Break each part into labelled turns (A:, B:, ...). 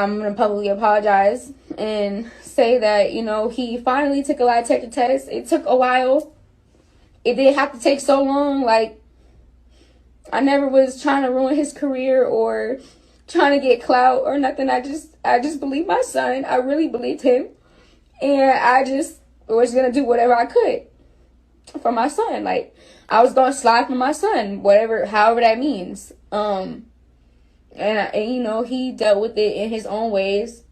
A: I'm going to publicly apologize and say that, he finally took a lie detector test. It took a while. It didn't have to take so long. Like, I never was trying to ruin his career or trying to get clout or nothing. I just believed my son. I really believed him. And I just was going to do whatever I could for my son. Like, I was going to slide for my son, however that means. And he dealt with it in his own ways.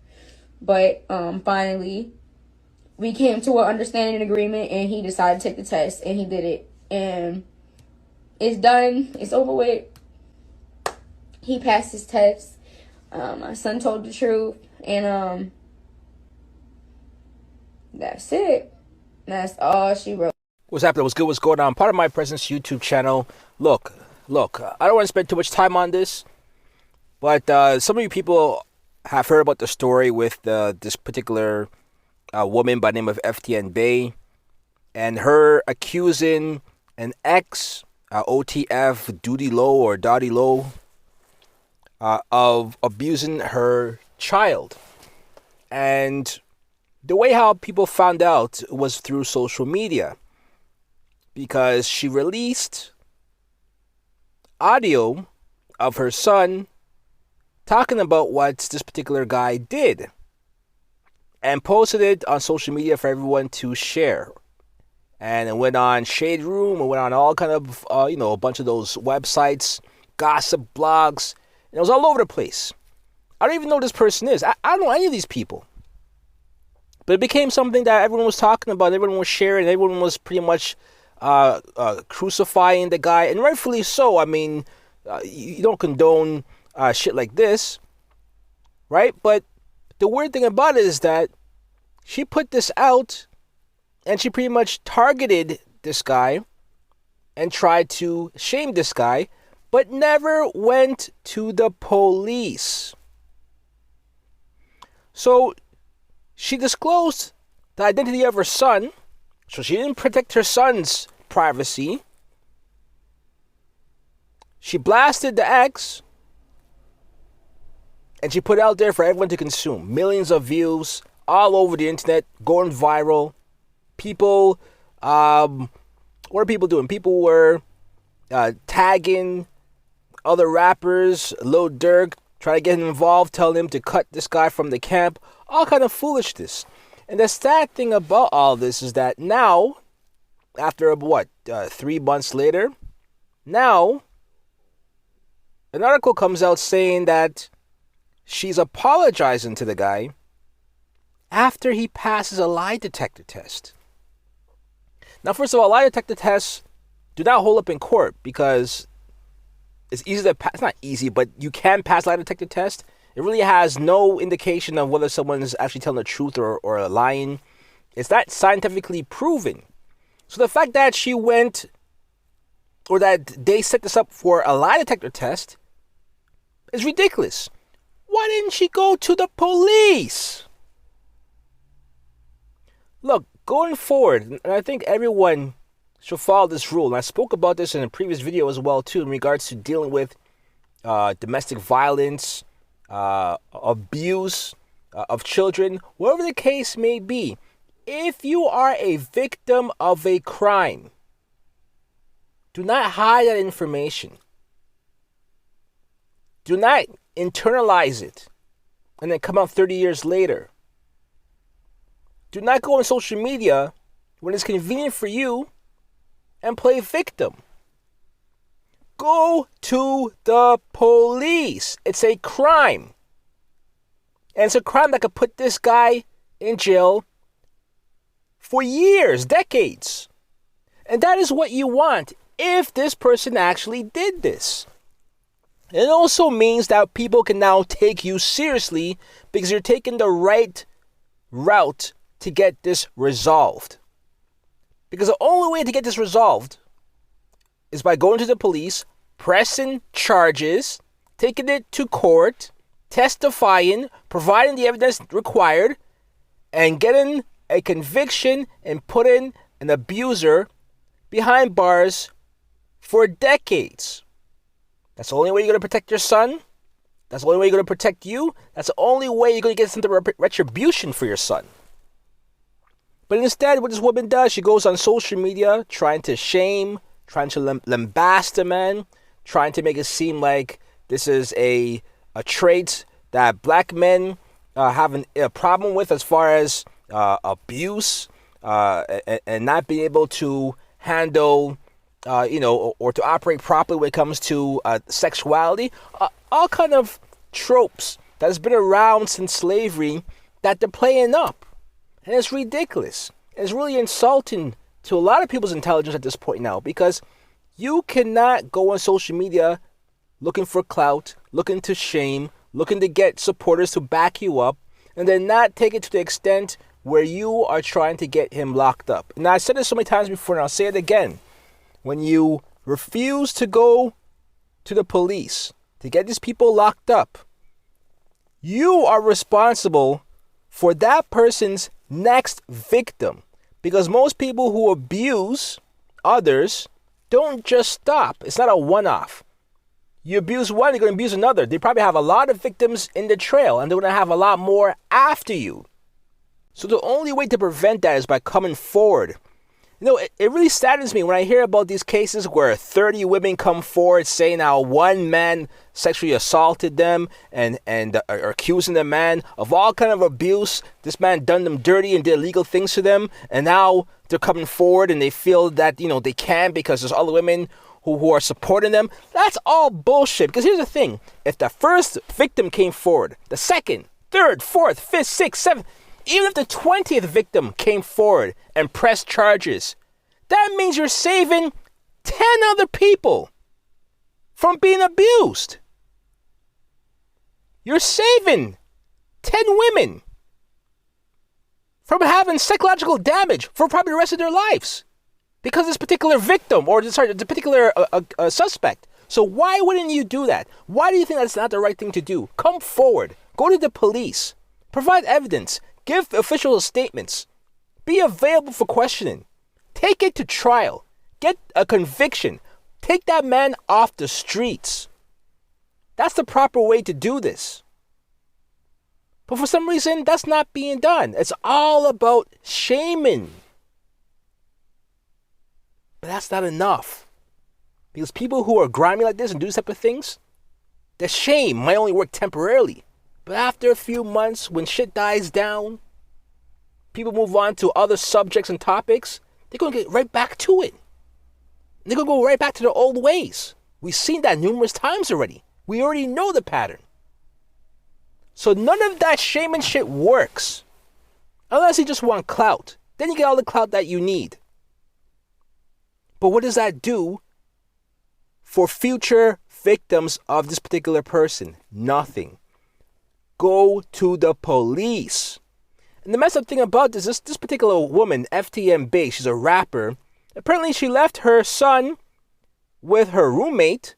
A: But finally, we came to an understanding and agreement, and he decided to take the test, and he did it. And it's done. It's over with. He passed his test. My son told the truth. And that's it. That's all she wrote.
B: What's happening? What's good? What's going on? Part of my presence YouTube channel. Look. I don't want to spend too much time on this, but some of you people have heard about the story with this particular woman by the name of FTN Bae, and her accusing an ex, OTF, Duty Low or Dottie Low, of abusing her child. And the way how people found out was through social media, because she released audio of her son talking about what this particular guy did and posted it on social media for everyone to share. And it went on Shade Room, it went on all kind of, a bunch of those websites, gossip blogs, and it was all over the place. I don't even know who this person is. I don't know any of these people. But it became something that everyone was talking about, everyone was sharing, everyone was pretty much crucifying the guy, and rightfully so. I mean, you don't condone shit like this, right? But the weird thing about it is that she put this out, and she pretty much targeted this guy and tried to shame this guy, but never went to the police. So she disclosed the identity of her son, so she didn't protect her son's privacy. She blasted the ex, and she put it out there for everyone to consume. Millions of views all over the internet, going viral. People, what are people doing? People were tagging other rappers, Lil Durk, trying to get him involved, telling him to cut this guy from the camp. All kind of foolishness. And the sad thing about all this is that now, after 3 months later, now an article comes out saying that she's apologizing to the guy after he passes a lie detector test. Now, first of all, lie detector tests do not hold up in court because it's easy to pass. It's not easy, but you can pass lie detector test. It really has no indication of whether someone is actually telling the truth or lying. It's not scientifically proven. So the fact that she went, or that they set this up for a lie detector test, is ridiculous. Why didn't she go to the police? Look, going forward, and I think everyone should follow this rule, and I spoke about this in a previous video as well too, in regards to dealing with domestic violence, abuse of children, whatever the case may be. If you are a victim of a crime, do not hide that information. Do not internalize it and then come out 30 years later. Do not go on social media when it's convenient for you and play victim. Go to the police. It's a crime. And it's a crime that could put this guy in jail for years, decades. And that is what you want if this person actually did this. It also means that people can now take you seriously because you're taking the right route to get this resolved. Because the only way to get this resolved is by going to the police, pressing charges, taking it to court, testifying, providing the evidence required, and getting a conviction and putting an abuser behind bars for decades. That's the only way you're going to protect your son. That's the only way you're going to protect you. That's the only way you're going to get some retribution for your son. But instead, what this woman does, she goes on social media trying to shame, trying to lambast the man, trying to make it seem like this is a trait that black men have a problem with as far as abuse and not being able to handle, or to operate properly when it comes to sexuality. All kind of tropes that has been around since slavery that they're playing up. And it's ridiculous. It's really insulting to a lot of people's intelligence at this point now, because you cannot go on social media looking for clout, looking to shame, looking to get supporters to back you up, and then not take it to the extent where you are trying to get him locked up. Now, I said this so many times before, and I'll say it again. When you refuse to go to the police to get these people locked up, you are responsible for that person's next victim. Because most people who abuse others don't just stop. It's not a one-off. You abuse one, you're going to abuse another. They probably have a lot of victims in the trail, and they're going to have a lot more after you. So the only way to prevent that is by coming forward. It really saddens me when I hear about these cases where 30 women come forward saying how one man sexually assaulted them and are accusing the man of all kind of abuse. This man done them dirty and did illegal things to them. And now they're coming forward and they feel that, they can because there's other women who are supporting them. That's all bullshit. Because here's the thing. If the first victim came forward, the second, third, fourth, fifth, sixth, seventh, even if the 20th victim came forward and pressed charges, that means you're saving 10 other people from being abused. You're saving 10 women from having psychological damage for probably the rest of their lives because this particular victim or the particular suspect. So why wouldn't you do that? Why do you think that's not the right thing to do? Come forward. Go to the police. Provide evidence. Give official statements. Be available for questioning. Take it to trial. Get a conviction. Take that man off the streets. That's the proper way to do this. But for some reason, that's not being done. It's all about shaming. But that's not enough. Because people who are grimy like this and do this type of things, the shame might only work temporarily. But after a few months, when shit dies down, people move on to other subjects and topics, they're going to get right back to it. They're going to go right back to their old ways. We've seen that numerous times already. We already know the pattern. So none of that shaming shit works. Unless you just want clout. Then you get all the clout that you need. But what does that do for future victims of this particular person? Nothing. Go to the police. And the messed up thing about this particular woman, FTN Bae, she's a rapper. Apparently she left her son with her roommate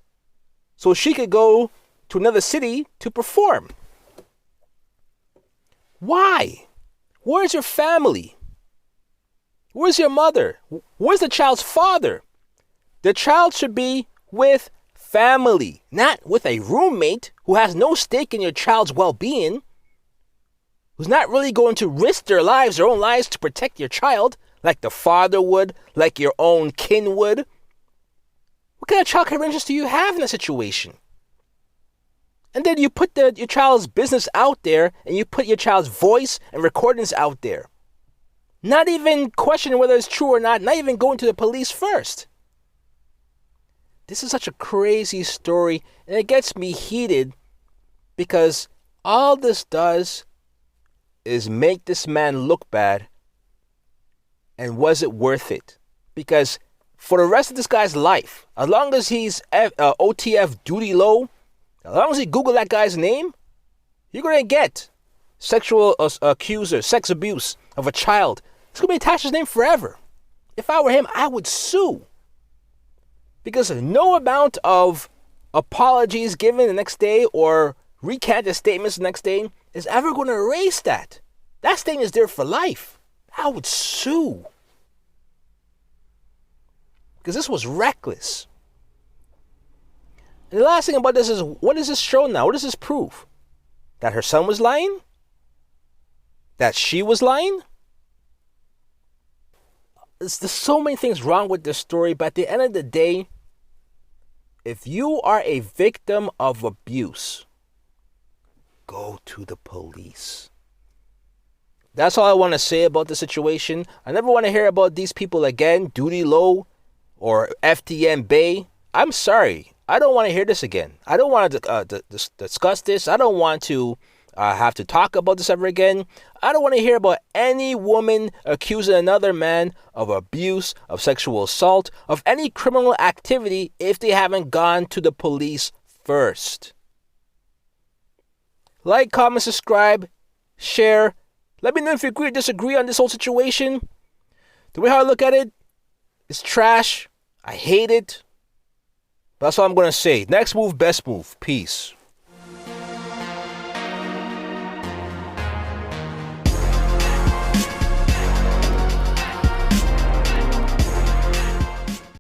B: so she could go to another city to perform. Why? Where's your family? Where's your mother? Where's the child's father? The child should be with family, not with a roommate who has no stake in your child's well-being, who's not really going to risk their own lives to protect your child, like the father would, like your own kin would. What kind of child care arrangements do you have in that situation? And then you put your child's business out there, and you put your child's voice and recordings out there. Not even questioning whether it's true or not, not even going to the police first. This is such a crazy story, and it gets me heated because all this does is make this man look bad. And was it worth it? Because for the rest of this guy's life, as long as he's OTF duty low, as long as you Google that guy's name, you're going to get sexual accuser, sex abuse of a child. It's going to be attached to his name forever. If I were him, I would sue. Because no amount of apologies given the next day or recanted statements the next day is ever going to erase that. That statement is there for life. I would sue. Because this was reckless. And the last thing about this is, what does this show now? What does this prove? That her son was lying? That she was lying? There's so many things wrong with this story, but at the end of the day, if you are a victim of abuse, go to the police. That's all I want to say about the situation. I never want to hear about these people again, Duty Low or FTN Bae. I'm sorry. I don't want to hear this again. I don't want to discuss this. I don't want to have to talk about this ever again. I don't want to hear about any woman accusing another man of abuse, of sexual assault, of any criminal activity if they haven't gone to the police first. Like, comment, subscribe, share. Let me know if you agree or disagree on this whole situation. The way how I look at it, it's trash. I hate it. But that's all I'm going to say. Next move, best move. Peace.